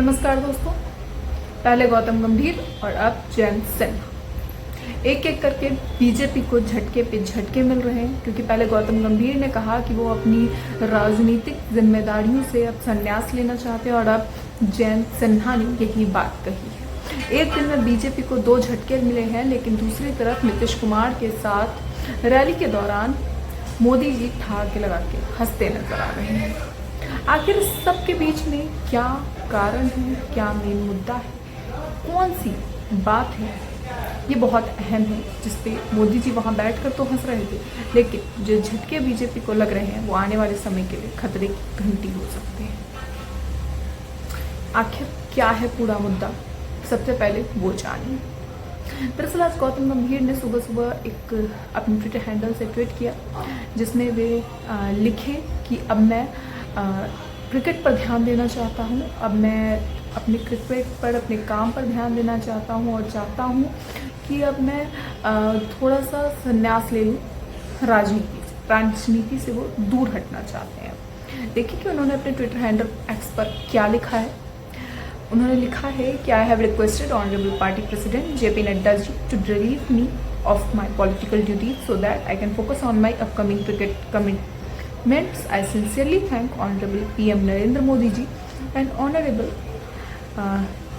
नमस्कार दोस्तों। पहले गौतम गंभीर और अब जयंत सिन्हा। एक एक करके बीजेपी को झटके पे झटके मिल रहे हैं, क्योंकि पहले गौतम गंभीर ने कहा कि वो अपनी राजनीतिक जिम्मेदारियों से अब संन्यास लेना चाहते हैं और अब जयंत सिन्हा ने यही बात कही है। एक दिन में बीजेपी को 2 झटके मिले हैं, लेकिन दूसरी तरफ नीतीश कुमार के साथ रैली के दौरान मोदी जी ठहाके लगा के हंसते नजर आ रहे हैं। आखिर इस सब के बीच में क्या कारण है, क्या मेन मुद्दा है, कौन सी बात है, ये बहुत अहम है, जिसपे मोदी जी वहां बैठकर तो हंस रहे थे, लेकिन जो झटके बीजेपी को लग रहे हैं वो आने वाले समय के लिए खतरे की घंटी हो सकते हैं। आखिर क्या है पूरा मुद्दा, सबसे पहले वो जानिए। दरअसल आज गौतम गंभीर ने सुबह सुबह एक अपने ट्विटर हैंडल से ट्वीट किया, जिसमें वे लिखे कि अब मैं क्रिकेट पर ध्यान देना चाहता हूँ, अब मैं अपने क्रिकेट पर, अपने काम पर ध्यान देना चाहता हूँ और चाहता हूँ कि अब मैं थोड़ा सा संन्यास ले लूँ राजनीति से वो दूर हटना चाहते हैं। देखिए कि उन्होंने अपने ट्विटर हैंडल एक्स पर क्या लिखा है। उन्होंने लिखा है कि I have requested honourable party president JP Nadda ji to relieve me of my political duties so that I can focus on my upcoming cricket commitments. I sincerely thank Honorable PM Narendra Modi ji and Honorable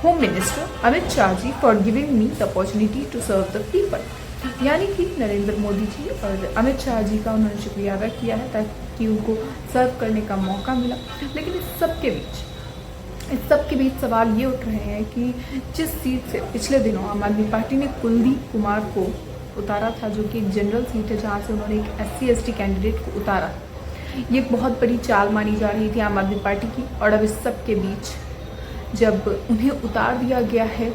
Home Minister Amit Shah ji for giving me the opportunity to serve the people. यानी कि नरेंद्र मोदी जी और अमित शाह जी का उन्होंने शुक्रिया अदा किया है ताकि उनको सर्व करने का मौका मिला। लेकिन इस सब के बीच सवाल ये उठ रहे हैं कि जिस सीट से पिछले दिनों आम आदमी पार्टी ने कुलदीप कुमार को उतारा था, जो कि एक जनरल सीट है जहाँ से उन्होंने एक SC/ST कैंडिडेट को उतारा, ये बहुत बड़ी चाल मानी जा रही थी आम आदमी पार्टी की। और अब इस सब के बीच जब उन्हें उतार दिया गया है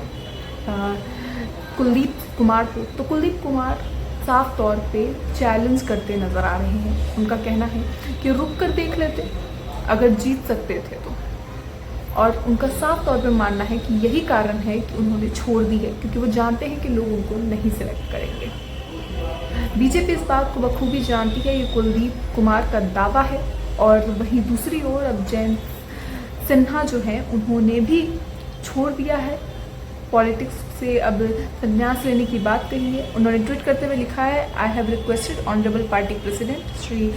कुलदीप कुमार को, तो कुलदीप कुमार साफ तौर पे चैलेंज करते नजर आ रहे हैं। उनका कहना है कि रुक कर देख लेते अगर जीत सकते थे तो, और उनका साफ तौर पे मानना है कि यही कारण है कि उन्होंने छोड़ दी है, क्योंकि वो जानते हैं कि लोग उनको नहीं सिलेक्ट करेंगे। बीजेपी इस बात को बखूबी जानती है, ये कुलदीप कुमार का दावा है। और वहीं दूसरी ओर अब जयंत सिन्हा जो है उन्होंने भी छोड़ दिया है पॉलिटिक्स से, अब संन्यास लेने की बात कही है। उन्होंने ट्वीट करते हुए लिखा है, आई have requested honourable party president Shri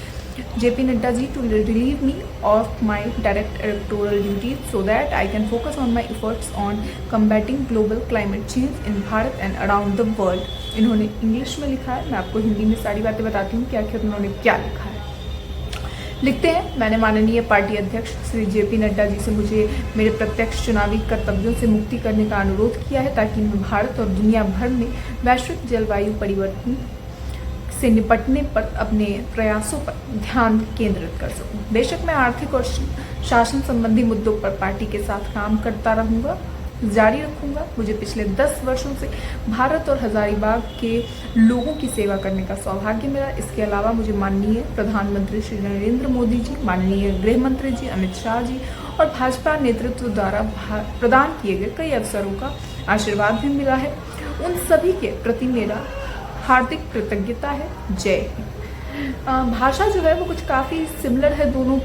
JP Nadda ji to relieve me of my direct electoral duties so that I can focus on my efforts on combating global climate change in Bharat and around the world. इन्होंने English में लिखा है, मैं आपको हिंदी में सारी बातें बताती हूँ कि आखिर उन्होंने क्या लिखा है। लिखते हैं, मैंने माननीय पार्टी अध्यक्ष श्री JP Nadda जी से मुझे मेरे प्रत्यक्ष चुनावी कर्तव्यों से मुक्ति करने का अनुरोध किया है, ताकि मैं भारत और दुनिया भर में वैश्विक जलवायु परिवर्तन से निपटने पर अपने प्रयासों पर ध्यान केंद्रित कर सकूं। बेशक मैं आर्थिक और शासन संबंधी मुद्दों पर पार्टी के साथ काम करता रहूंगा, जारी रखूंगा। मुझे पिछले 10 वर्षों से भारत और हजारीबाग के लोगों की सेवा करने का सौभाग्य मिला। इसके अलावा मुझे माननीय प्रधानमंत्री श्री नरेंद्र मोदी जी, माननीय गृह मंत्री जी अमित शाह जी और भाजपा नेतृत्व द्वारा प्रदान किए गए कई अवसरों का आशीर्वाद भी मिला है। उन सभी के प्रति मेरा हार्दिक कृतज्ञता है। जय हिंद। भाषा जो है वो कुछ काफ़ी सिमिलर है दोनों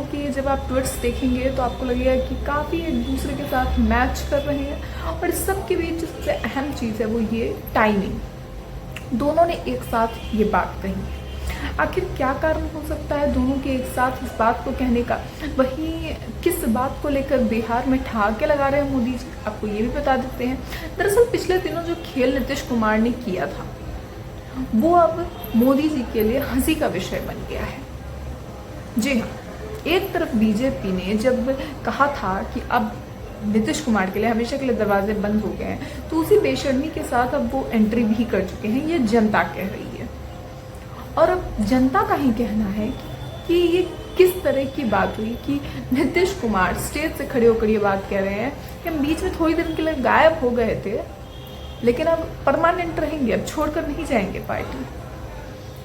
के जब आप ट्वीट्स देखेंगे तो आपको लगेगा कि काफ़ी एक दूसरे के साथ मैच कर रहे हैं। और इस सब के बीच जो सबसे अहम चीज़ है वो ये टाइमिंग। दोनों ने एक साथ ये बात कही। आखिर क्या कारण हो सकता है दोनों के एक साथ इस बात को कहने का? वहीं किस बात को लेकर बिहार में ठहाके लगा रहे हैं मोदी जी, आपको ये भी बता देते हैं। दरअसल पिछले दिनों जो खेल नीतीश कुमार ने किया था वो अब मोदी जी के लिए हंसी का विषय बन गया है। जी हाँ, एक तरफ बीजेपी ने जब कहा था कि अब नीतीश कुमार के लिए हमेशा के लिए दरवाजे बंद हो गए हैं, तो उसी बेशर्मी के साथ अब वो एंट्री भी कर चुके हैं। ये जनता कह रही है, और अब जनता का ही कहना है कि ये किस तरह की बात हुई कि नीतीश कुमार स्टेज से खड़े होकर ये बात कह रहे हैं कि हम बीच में थोड़ी देर के लिए गायब हो गए थे, लेकिन अब परमानेंट रहेंगे, अब छोड़कर नहीं जाएंगे पार्टी।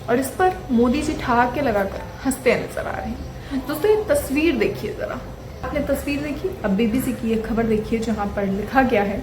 और इस पर मोदी जी ठहाके लगाकर हंसते नजर आ रहे हैं। दोस्तों एक तस्वीर देखिए जरा, आपने तस्वीर देखी, अब BBC की एक खबर देखिए जहाँ पर लिखा गया है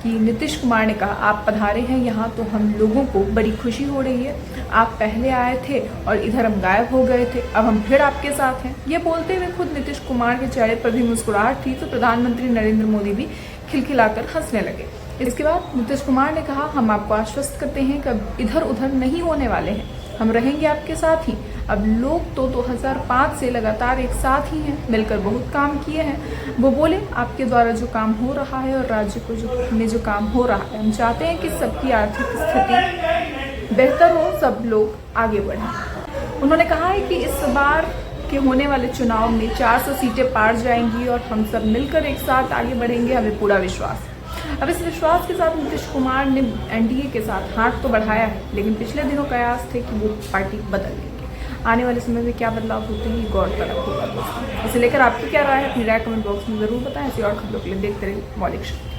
कि नीतीश कुमार ने कहा आप पधारे हैं यहाँ तो हम लोगों को बड़ी खुशी हो रही है, आप पहले आए थे और इधर हम गायब हो गए थे, अब हम फिर आपके साथ हैं। ये बोलते हुए खुद नीतीश कुमार के चेहरे पर भी मुस्कुराहट थी तो प्रधानमंत्री नरेंद्र मोदी भी खिलखिलाकर हंसने लगे। इसके बाद नीतीश कुमार ने कहा हम आपको आश्वस्त करते हैं कि अब इधर उधर नहीं होने वाले हैं, हम रहेंगे आपके साथ ही। अब लोग तो 2005 से लगातार एक साथ ही हैं, मिलकर बहुत काम किए हैं। वो बोले आपके द्वारा जो काम हो रहा है और राज्य को जो काम हो रहा है, हम चाहते हैं कि सबकी आर्थिक स्थिति बेहतर हो, सब लोग आगे बढ़ें। उन्होंने कहा है कि इस बार के होने वाले चुनाव में 400 सीटें पार जाएंगी और हम सब मिलकर एक साथ आगे बढ़ेंगे, हमें पूरा विश्वास है। अब इस विश्वास के साथ नीतीश कुमार ने एनडीए के साथ हाथ तो बढ़ाया है, लेकिन पिछले दिनों कयास थे कि वो पार्टी बदल लेंगे। आने वाले समय में क्या बदलाव होते हैं ये गौर तलब होगा। इसे लेकर आपकी क्या राय है, अपनी राय कमेंट बॉक्स में जरूर बताएं। ऐसी और खबरों के लिए देखते रहिए मौलिक शक्ति।